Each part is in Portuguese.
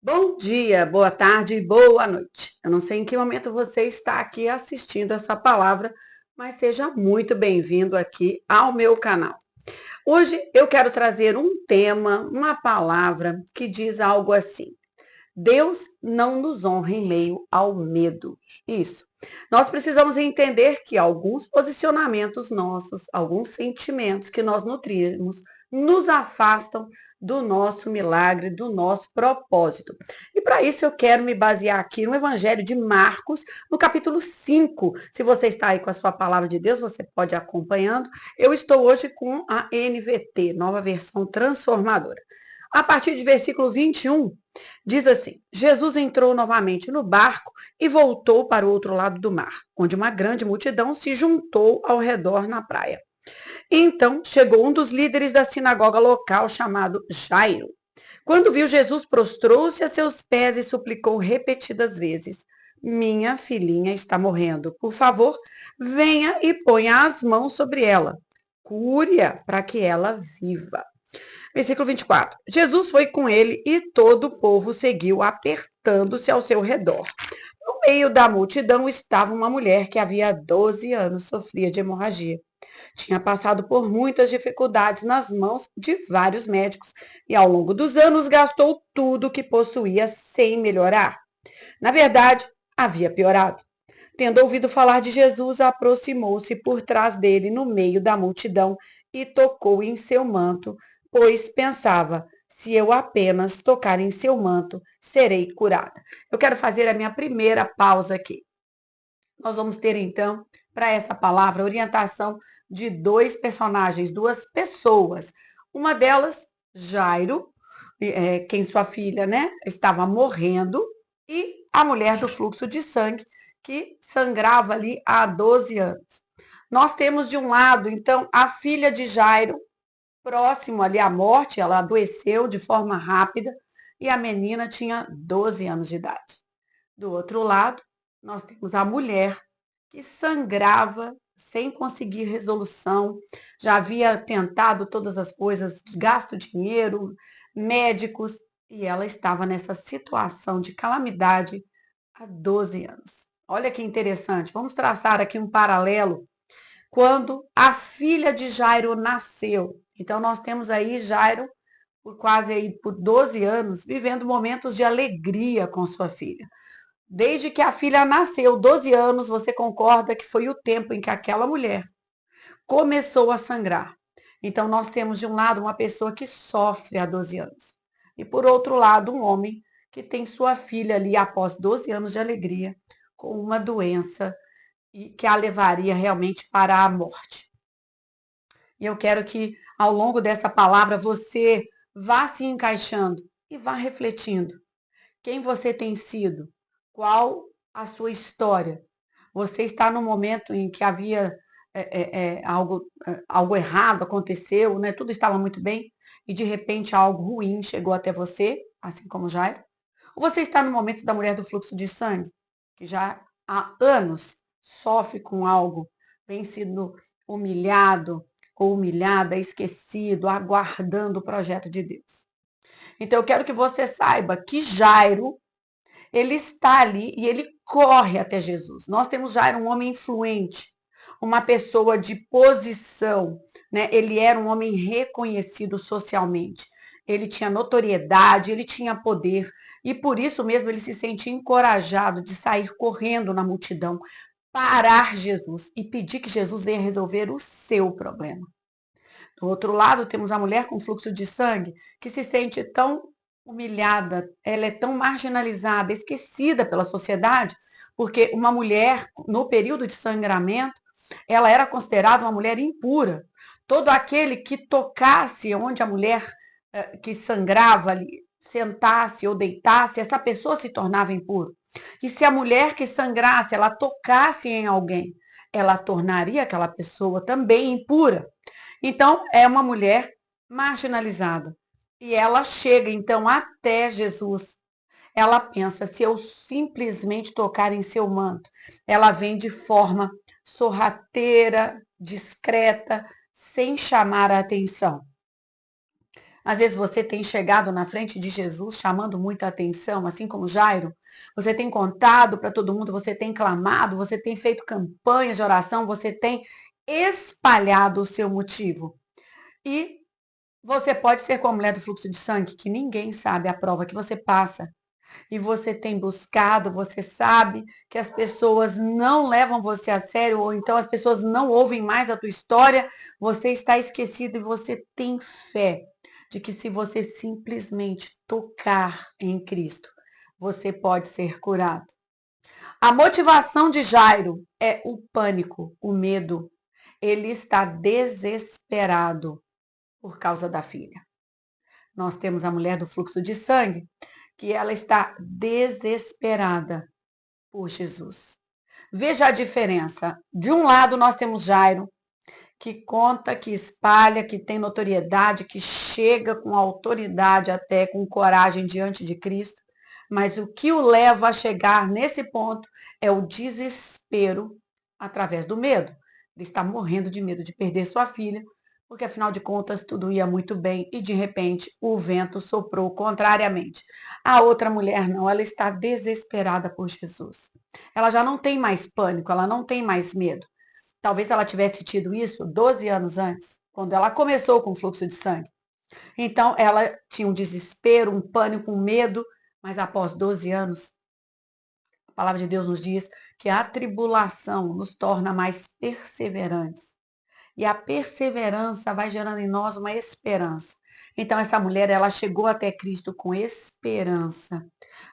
Bom dia, boa tarde e boa noite. Eu não sei em que momento você está aqui assistindo essa palavra, mas seja muito bem-vindo aqui ao meu canal. Hoje eu quero trazer um tema, uma palavra que diz algo assim: Deus não nos honra em meio ao medo. Isso. Nós precisamos entender que alguns posicionamentos nossos, alguns sentimentos que nós nutrimos, nos afastam do nosso milagre, do nosso propósito. E para isso eu quero me basear aqui no Evangelho de Marcos, no capítulo 5. Se você está aí com a sua palavra de Deus, você pode ir acompanhando. Eu estou hoje com a NVT, nova versão transformadora. A partir de versículo 21, diz assim: Jesus entrou novamente no barco e voltou para o outro lado do mar, onde uma grande multidão se juntou ao redor na praia. Então chegou um dos líderes da sinagoga local, chamado Jairo. Quando viu Jesus, prostrou-se a seus pés e suplicou repetidas vezes: Minha filhinha está morrendo. Por favor, venha e ponha as mãos sobre ela. Cure-a para que ela viva. Versículo 24. Jesus foi com ele e todo o povo seguiu, apertando-se ao seu redor. No meio da multidão estava uma mulher que havia 12 anos sofria de hemorragia. Tinha passado por muitas dificuldades nas mãos de vários médicos e, ao longo dos anos, gastou tudo o que possuía sem melhorar. Na verdade, havia piorado. Tendo ouvido falar de Jesus, aproximou-se por trás dele no meio da multidão e tocou em seu manto, pois pensava: se eu apenas tocar em seu manto, serei curada. Eu quero fazer a minha primeira pausa aqui. Nós vamos ter então, para essa palavra, orientação de dois personagens, duas pessoas. Uma delas, Jairo, quem sua filha, né, estava morrendo, e a mulher do fluxo de sangue, que sangrava ali há 12 anos. Nós temos de um lado, então, a filha de Jairo, próximo ali à morte, ela adoeceu de forma rápida, e a menina tinha 12 anos de idade. Do outro lado, nós temos a mulher que sangrava sem conseguir resolução, já havia tentado todas as coisas, gasto dinheiro, médicos, e ela estava nessa situação de calamidade há 12 anos. Olha que interessante, vamos traçar aqui um paralelo quando a filha de Jairo nasceu. Então nós temos aí Jairo por quase aí por 12 anos vivendo momentos de alegria com sua filha. Desde que a filha nasceu, 12 anos, você concorda que foi o tempo em que aquela mulher começou a sangrar. Então, nós temos de um lado uma pessoa que sofre há 12 anos, e por outro lado, um homem que tem sua filha ali após 12 anos de alegria, com uma doença e que a levaria realmente para a morte. E eu quero que ao longo dessa palavra você vá se encaixando e vá refletindo quem você tem sido, qual a sua história. Você está no momento em que havia algo errado aconteceu, né? Tudo estava muito bem e de repente algo ruim chegou até você, assim como Jairo. Ou você está no momento da mulher do fluxo de sangue, que já há anos sofre com algo, vem sendo humilhado ou humilhada, esquecido, aguardando o projeto de Deus. Então eu quero que você saiba que Jairo, ele está ali e ele corre até Jesus. Nós temos Jairo, um homem influente, uma pessoa de posição, né? Ele era um homem reconhecido socialmente. Ele tinha notoriedade, ele tinha poder, e por isso mesmo ele se sentia encorajado de sair correndo na multidão, parar Jesus e pedir que Jesus venha resolver o seu problema. Do outro lado, temos a mulher com fluxo de sangue, que se sente tão humilhada, ela é tão marginalizada, esquecida pela sociedade, porque uma mulher, no período de sangramento, ela era considerada uma mulher impura. Todo aquele que tocasse onde a mulher que sangrava ali, sentasse ou deitasse, essa pessoa se tornava impura. E se a mulher que sangrasse, ela tocasse em alguém, ela tornaria aquela pessoa também impura. Então, é uma mulher marginalizada. E ela chega, então, até Jesus. Ela pensa, se eu simplesmente tocar em seu manto, ela vem de forma sorrateira, discreta, sem chamar a atenção. Às vezes você tem chegado na frente de Jesus chamando muita atenção, assim como Jairo. Você tem contado para todo mundo, você tem clamado, você tem feito campanhas de oração, você tem espalhado o seu motivo. E você pode ser como a mulher do fluxo de sangue, que ninguém sabe a prova que você passa. E você tem buscado, você sabe que as pessoas não levam você a sério, ou então as pessoas não ouvem mais a tua história, você está esquecido e você tem fé de que se você simplesmente tocar em Cristo, você pode ser curado. A motivação de Jairo é o pânico, o medo. Ele está desesperado por causa da filha. Nós temos a mulher do fluxo de sangue, que ela está desesperada por Jesus. Veja a diferença. De um lado, nós temos Jairo, que conta, que espalha, que tem notoriedade, que chega com autoridade, até com coragem diante de Cristo. Mas o que o leva a chegar nesse ponto é o desespero através do medo. Ele está morrendo de medo de perder sua filha, porque afinal de contas tudo ia muito bem e de repente o vento soprou contrariamente. A outra mulher não, ela está desesperada por Jesus. Ela já não tem mais pânico, ela não tem mais medo. Talvez ela tivesse tido isso 12 anos antes, quando ela começou com o fluxo de sangue. Então ela tinha um desespero, um pânico, um medo, mas após 12 anos, a palavra de Deus nos diz que a tribulação nos torna mais perseverantes. E a perseverança vai gerando em nós uma esperança. Então essa mulher, ela chegou até Cristo com esperança,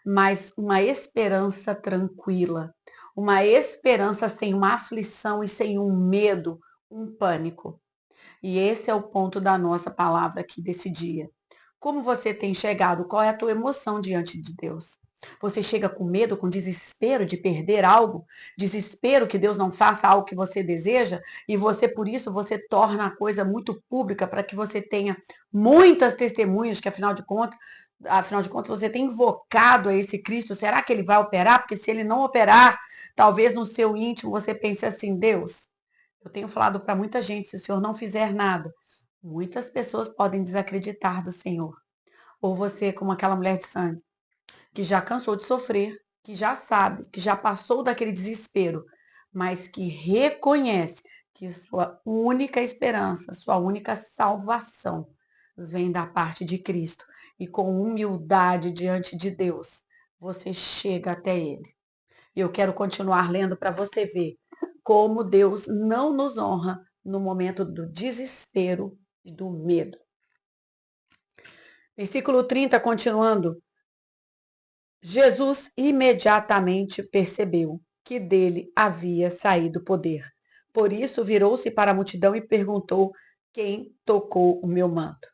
mas uma esperança tranquila, uma esperança sem uma aflição e sem um medo, um pânico. E esse é o ponto da nossa palavra aqui desse dia. Como você tem chegado? Qual é a tua emoção diante de Deus? Você chega com medo, com desespero de perder algo, desespero que Deus não faça algo que você deseja, e você, por isso, você torna a coisa muito pública para que você tenha muitas testemunhas, que afinal de contas, você tem invocado a esse Cristo. Será que ele vai operar? Porque se ele não operar, talvez no seu íntimo você pense assim, Deus, eu tenho falado para muita gente, se o Senhor não fizer nada, muitas pessoas podem desacreditar do Senhor. Ou você, como aquela mulher de sangue, que já cansou de sofrer, que já sabe, que já passou daquele desespero, mas que reconhece que sua única esperança, sua única salvação vem da parte de Cristo. E com humildade diante de Deus, você chega até Ele. E eu quero continuar lendo para você ver como Deus não nos honra no momento do desespero e do medo. Versículo 30, continuando. Jesus imediatamente percebeu que dele havia saído poder. Por isso virou-se para a multidão e perguntou: quem tocou o meu manto?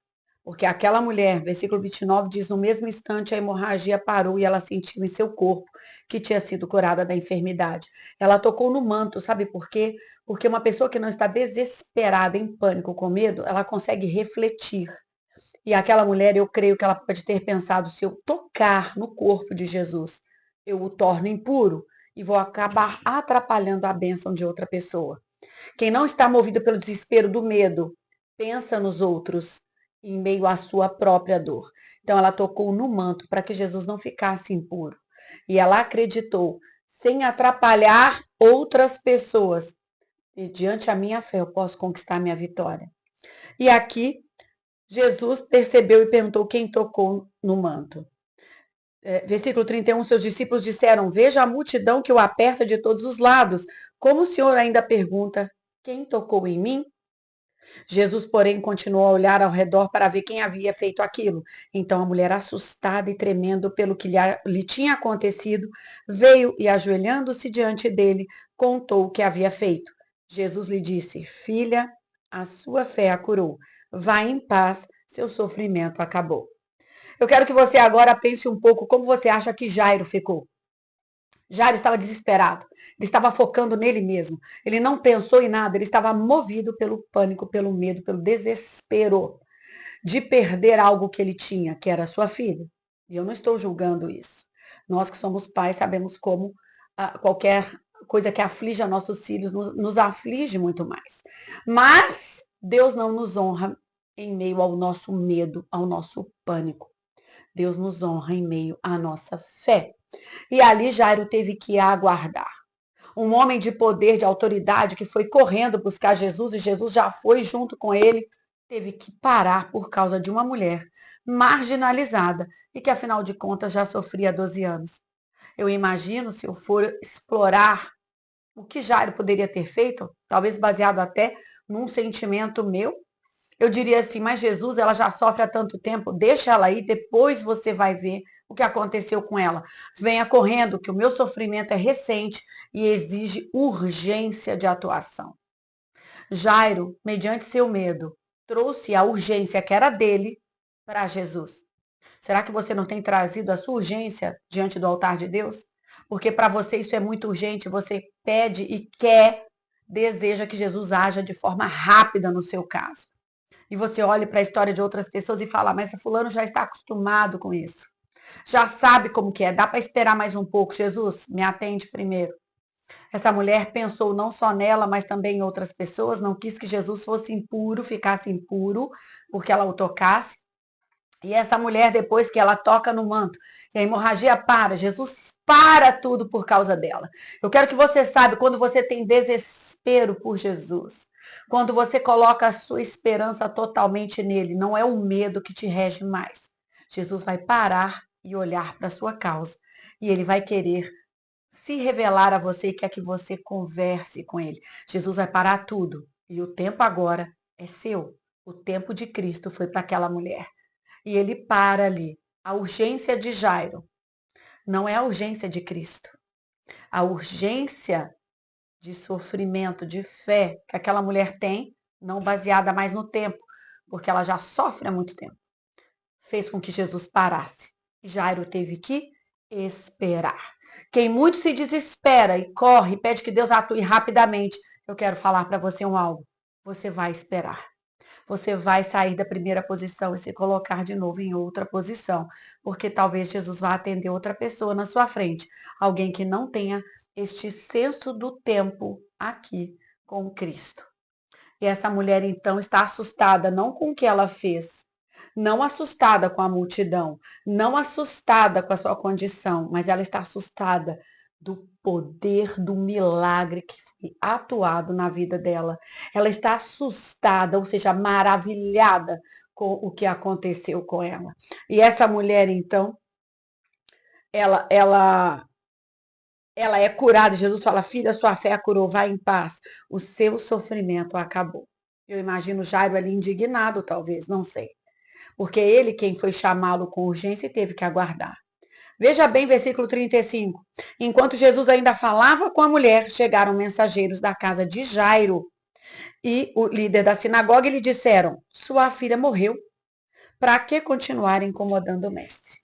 Porque aquela mulher, versículo 29, diz: no mesmo instante a hemorragia parou e ela sentiu em seu corpo que tinha sido curada da enfermidade. Ela tocou no manto, sabe por quê? Porque uma pessoa que não está desesperada, em pânico, com medo, ela consegue refletir. E aquela mulher, eu creio que ela pode ter pensado: se eu tocar no corpo de Jesus, eu o torno impuro e vou acabar atrapalhando a bênção de outra pessoa. Quem não está movido pelo desespero do medo, pensa nos outros em meio à sua própria dor. Então ela tocou no manto para que Jesus não ficasse impuro. E ela acreditou, sem atrapalhar outras pessoas. E diante a minha fé, eu posso conquistar minha vitória. E aqui Jesus percebeu e perguntou quem tocou no manto. Versículo 31, seus discípulos disseram: veja a multidão que o aperta de todos os lados. Como o Senhor ainda pergunta: quem tocou em mim? Jesus, porém, continuou a olhar ao redor para ver quem havia feito aquilo. Então a mulher, assustada e tremendo pelo que lhe tinha acontecido, veio e, ajoelhando-se diante dele, contou o que havia feito. Jesus lhe disse: filha, a sua fé a curou. Vá em paz, seu sofrimento acabou. Eu quero que você agora pense um pouco como você acha que Jairo ficou. Jairo estava desesperado, ele estava focando nele mesmo, ele não pensou em nada, ele estava movido pelo pânico, pelo medo, pelo desespero de perder algo que ele tinha, que era sua filha. E eu não estou julgando isso. Nós que somos pais sabemos como qualquer coisa que aflige a nossos filhos nos aflige muito mais. Mas Deus não nos honra em meio ao nosso medo, ao nosso pânico. Deus nos honra em meio à nossa fé. E ali Jairo teve que aguardar. Um homem de poder, de autoridade, que foi correndo buscar Jesus e Jesus já foi junto com ele, teve que parar por causa de uma mulher marginalizada e que, afinal de contas, já sofria há 12 anos. Eu imagino, se eu for explorar o que Jairo poderia ter feito, talvez baseado até num sentimento meu, eu diria assim, mas Jesus, ela já sofre há tanto tempo, deixa ela aí, depois você vai ver o que aconteceu com ela. Venha correndo, que o meu sofrimento é recente e exige urgência de atuação. Jairo, mediante seu medo, trouxe a urgência que era dele para Jesus. Será que você não tem trazido a sua urgência diante do altar de Deus? Porque para você isso é muito urgente, você pede e quer, deseja que Jesus haja de forma rápida no seu caso. E você olha para a história de outras pessoas e fala, mas fulano já está acostumado com isso. Já sabe como que é, dá para esperar mais um pouco. Jesus, me atende primeiro. Essa mulher pensou não só nela, mas também em outras pessoas, não quis que Jesus fosse impuro, ficasse impuro, porque ela o tocasse. E essa mulher, depois que ela toca no manto, e a hemorragia para, Jesus para tudo por causa dela. Eu quero que você saiba, quando você tem desespero por Jesus, quando você coloca a sua esperança totalmente nele, não é o medo que te rege mais. Jesus vai parar e olhar para a sua causa. E ele vai querer se revelar a você e quer que você converse com ele. Jesus vai parar tudo. E o tempo agora é seu. O tempo de Cristo foi para aquela mulher. E ele para ali. A urgência de Jairo não é a urgência de Cristo. A urgência de sofrimento, de fé que aquela mulher tem, não baseada mais no tempo, porque ela já sofre há muito tempo, fez com que Jesus parasse. E Jairo teve que esperar. Quem muito se desespera e corre, pede que Deus atue rapidamente, eu quero falar para você algo. Você vai esperar. Você vai sair da primeira posição e se colocar de novo em outra posição, porque talvez Jesus vá atender outra pessoa na sua frente, alguém que não tenha este senso do tempo aqui com Cristo. E essa mulher então está assustada não com o que ela fez, não assustada com a multidão, não assustada com a sua condição, mas ela está assustada do poder do milagre que foi atuado na vida dela. Ela está assustada, ou seja, maravilhada com o que aconteceu com ela. E essa mulher, então, ela, ela, ela é curada. Jesus fala, filha, sua fé a curou, vai em paz. O seu sofrimento acabou. Eu imagino Jairo ali indignado, talvez, não sei. Porque ele, quem foi chamá-lo com urgência, teve que aguardar. Veja bem, versículo 35. Enquanto Jesus ainda falava com a mulher, chegaram mensageiros da casa de Jairo e o líder da sinagoga e lhe disseram: sua filha morreu. Para que continuar incomodando o mestre?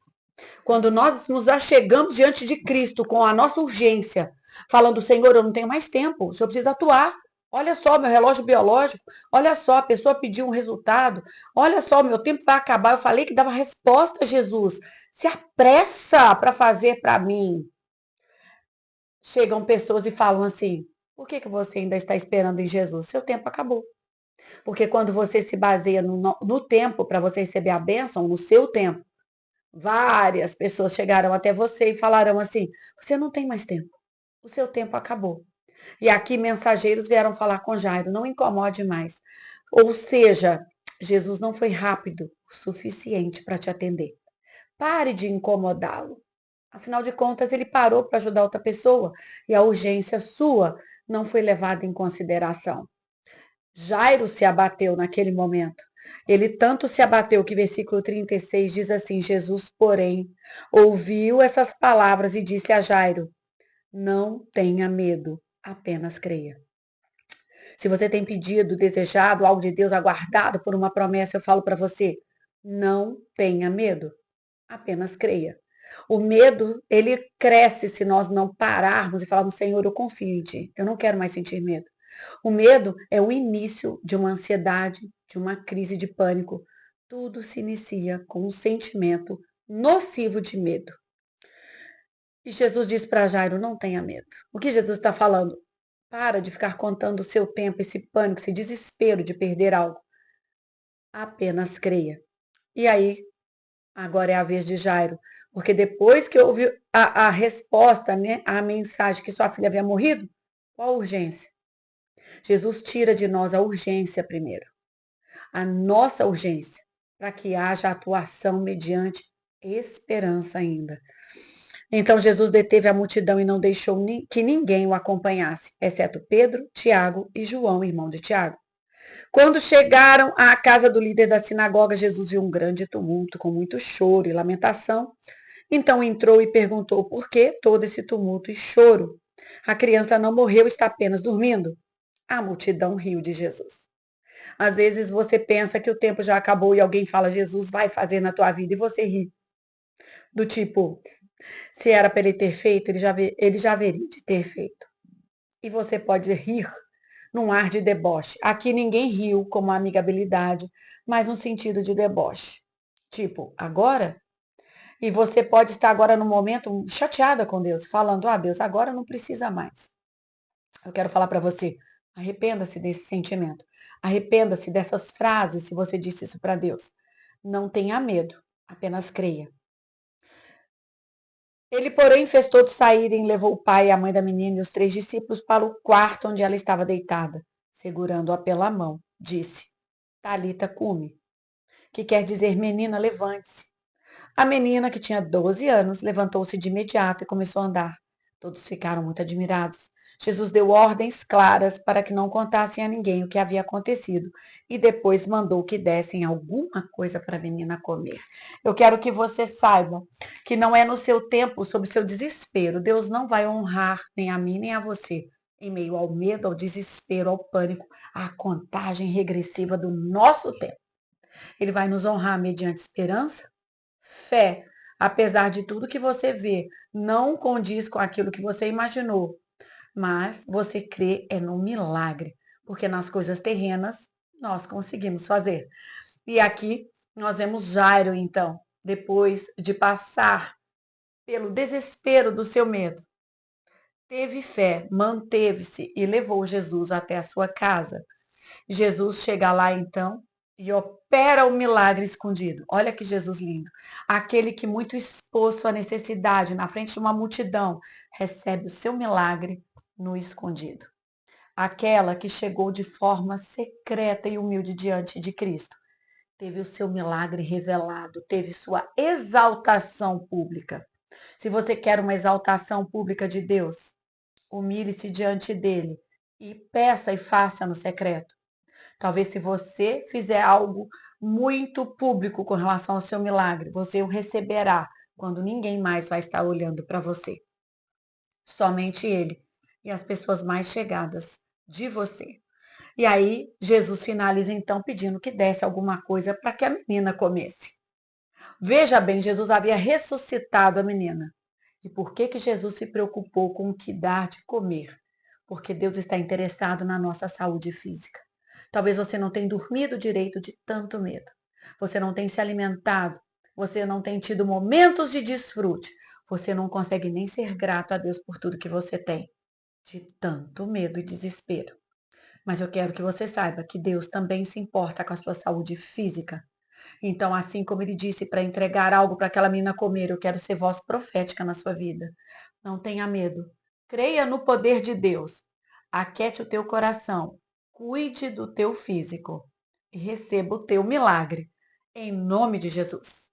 Quando nós nos achegamos diante de Cristo com a nossa urgência, falando, Senhor, eu não tenho mais tempo, o Senhor precisa atuar. Olha só, meu relógio biológico, olha só, a pessoa pediu um resultado, olha só, meu tempo vai acabar. Eu falei que dava resposta, Jesus. Se apressa para fazer para mim. Chegam pessoas e falam assim, por que você ainda está esperando em Jesus? Seu tempo acabou. Porque quando você se baseia no tempo para você receber a bênção, no seu tempo, várias pessoas chegarão até você e falarão assim: você não tem mais tempo, o seu tempo acabou. E aqui mensageiros vieram falar com Jairo: não incomode mais. Ou seja, Jesus não foi rápido o suficiente para te atender. Pare de incomodá-lo. Afinal de contas, ele parou para ajudar outra pessoa e a urgência sua não foi levada em consideração. Jairo se abateu naquele momento. Ele tanto se abateu que versículo 36 diz assim: Jesus, porém, ouviu essas palavras e disse a Jairo: não tenha medo, apenas creia. Se você tem pedido, desejado algo de Deus, aguardado por uma promessa, eu falo para você: não tenha medo, apenas creia. O medo, ele cresce se nós não pararmos e falarmos: Senhor, eu confio em Ti, eu não quero mais sentir medo. O medo é o início de uma ansiedade, de uma crise de pânico. Tudo se inicia com um sentimento nocivo de medo. E Jesus diz para Jairo: não tenha medo. O que Jesus está falando? Para de ficar contando o seu tempo, esse pânico, esse desespero de perder algo. apenas creia. E aí, agora é a vez de Jairo, porque depois que houve a resposta, né, à mensagem que sua filha havia morrido, qual a urgência? Jesus tira de nós a urgência primeiro, a nossa urgência, para que haja atuação mediante esperança ainda. Então Jesus deteve a multidão e não deixou que ninguém o acompanhasse, exceto Pedro, Tiago e João, irmão de Tiago. Quando chegaram à casa do líder da sinagoga, Jesus viu um grande tumulto, com muito choro e lamentação. Então entrou e perguntou por que todo esse tumulto e choro. A criança não morreu, está apenas dormindo. A multidão riu de Jesus. Às vezes você pensa que o tempo já acabou e alguém fala, Jesus vai fazer na tua vida, e você ri. Do tipo, se era para ele ter feito, ele já haveria de ter feito. E você pode rir num ar de deboche. Aqui ninguém riu como amigabilidade, mas no sentido de deboche. Tipo, agora? E você pode estar agora no momento chateada com Deus, falando, Deus, agora não precisa mais. Eu quero falar para você, arrependa-se desse sentimento. Arrependa-se dessas frases se você disse isso para Deus. Não tenha medo, apenas creia. Ele, porém, fez todos saírem, levou o pai e a mãe da menina e os 3 discípulos para o quarto onde ela estava deitada. Segurando-a pela mão, disse, Talita cumi, que quer dizer, menina, levante-se. A menina, que tinha 12 anos, levantou-se de imediato e começou a andar. Todos ficaram muito admirados. Jesus deu ordens claras para que não contassem a ninguém o que havia acontecido e depois mandou que dessem alguma coisa para a menina comer. Eu quero que você saiba que não é no seu tempo, sob seu desespero. Deus não vai honrar nem a mim nem a você em meio ao medo, ao desespero, ao pânico, à contagem regressiva do nosso tempo. Ele vai nos honrar mediante esperança, fé, apesar de tudo que você vê, não condiz com aquilo que você imaginou, mas você crê é no milagre, porque nas coisas terrenas nós conseguimos fazer. E aqui nós vemos Jairo, então, depois de passar pelo desespero do seu medo, teve fé, manteve-se e levou Jesus até a sua casa. Jesus chega lá então e opera o milagre escondido. Olha que Jesus lindo. Aquele que, muito exposto à necessidade, na frente de uma multidão, recebe o seu milagre no escondido. Aquela que chegou de forma secreta e humilde diante de Cristo, teve o seu milagre revelado, teve sua exaltação pública. Se você quer uma exaltação pública de Deus, humilhe-se diante dele e peça e faça no secreto. Talvez se você fizer algo muito público com relação ao seu milagre, você o receberá quando ninguém mais vai estar olhando para você. Somente ele e as pessoas mais chegadas de você. E aí, Jesus finaliza então pedindo que desse alguma coisa para que a menina comesse. Veja bem, Jesus havia ressuscitado a menina. E por que que Jesus se preocupou com o que dar de comer? Porque Deus está interessado na nossa saúde física. Talvez você não tenha dormido direito de tanto medo. Você não tenha se alimentado. Você não tenha tido momentos de desfrute. Você não consegue nem ser grato a Deus por tudo que você tem. De tanto medo e desespero. Mas eu quero que você saiba que Deus também se importa com a sua saúde física. Então, assim como ele disse para entregar algo para aquela menina comer, eu quero ser voz profética na sua vida. Não tenha medo. Creia no poder de Deus. Aquete o teu coração. Cuide do teu físico. E receba o teu milagre. Em nome de Jesus.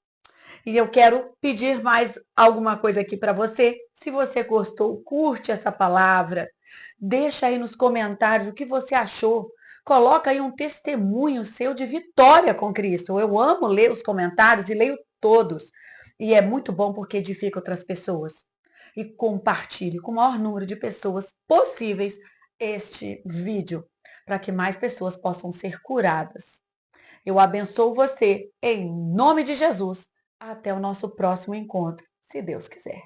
E eu quero pedir mais alguma coisa aqui para você. Se você gostou, curte essa palavra. Deixa aí nos comentários o que você achou. Coloca aí um testemunho seu de vitória com Cristo. Eu amo ler os comentários e leio todos. E é muito bom porque edifica outras pessoas. E compartilhe com o maior número de pessoas possíveis este vídeo, para que mais pessoas possam ser curadas. Eu abençoo você em nome de Jesus. Até o nosso próximo encontro, se Deus quiser.